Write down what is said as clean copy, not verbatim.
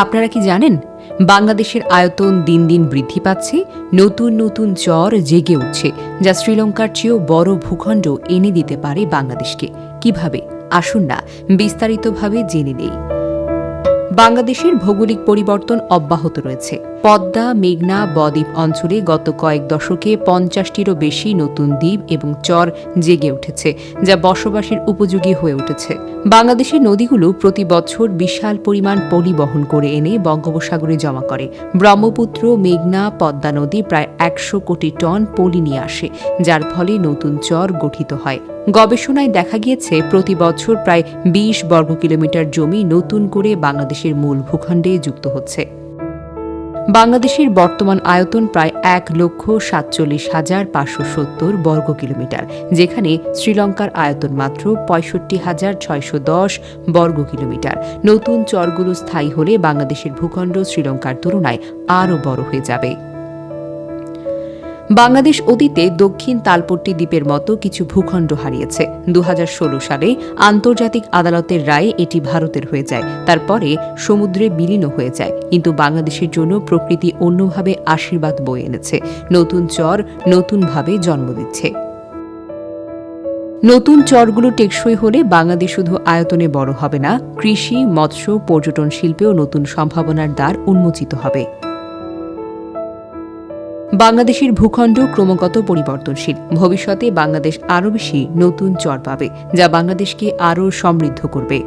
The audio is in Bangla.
আপনারা কি জানেন বাংলাদেশের আয়তন দিন দিন বৃদ্ধি পাচ্ছে, নতুন নতুন চর জেগে উঠছে, যা শ্রীলঙ্কার চেয়েও বড় ভূখণ্ড এনে দিতে পারে বাংলাদেশকে। কিভাবে? আসুন না বিস্তারিতভাবে জেনে নেই। বাংলাদেশের ভৌগোলিক পরিবর্তন অব্যাহত রয়েছে। পদ্মা, মেঘনা, বদ্বীপ অঞ্চলে গত কয়েক দশকে 50টিরও বেশি নতুন দ্বীপ এবং চর জেগে উঠেছে, যা বসবাসের উপযোগী হয়ে উঠেছে। বাংলাদেশের নদীগুলো প্রতি বছর বিশাল পরিমাণ পলি বহন করে এনে বঙ্গোপসাগরে জমা করে। ব্রহ্মপুত্র, মেঘনা, পদ্মা নদী প্রায় 100 কোটি টন পলি নিয়ে আসে, যার ফলে নতুন চর গঠিত হয়। গবেষণায় দেখা গিয়েছে প্রতি বছর প্রায় 20 বর্গ কিলোমিটার জমি নতুন করে বাংলাদেশের মূল ভূখণ্ডে যুক্ত হচ্ছে। বাংলাদেশের বর্তমান আয়তন প্রায় 1,47,570 বর্গ কিলোমিটার, যেখানে শ্রীলঙ্কার আয়তন মাত্র 65,610 বর্গ কিলোমিটার। নতুন চরগুলো স্থায়ী হলে বাংলাদেশের ভূখণ্ড শ্রীলঙ্কার তুলনায় আরও বড় হয়ে যাবে। বাংলাদেশ অতীতে দক্ষিণ তালপট্টি দ্বীপের মতো কিছু ভূখণ্ড হারিয়েছে। 2016 সালে আন্তর্জাতিক আদালতের রায়ে এটি ভারতের হয়ে যায়, তারপরে সমুদ্রে বিলীন হয়ে যায়। কিন্তু বাংলাদেশের জন্য প্রকৃতি অন্যভাবে আশীর্বাদ বয়ে এনেছে। নতুন চর নতুনভাবে জন্ম দিচ্ছে। নতুন চরগুলো টেকসই হলে বাংলাদেশ শুধু আয়তনে বড় হবে না, কৃষি, মৎস্য, পর্যটন শিল্পেও নতুন সম্ভাবনার দ্বার উন্মোচিত হবে। বাংলাদেশের ভূখণ্ড ক্রমাগত পরিবর্তনশীল। ভবিষ্যতে বাংলাদেশ আরও বেশি নতুন চর পাবে, যা বাংলাদেশকে আরও সমৃদ্ধ করবে।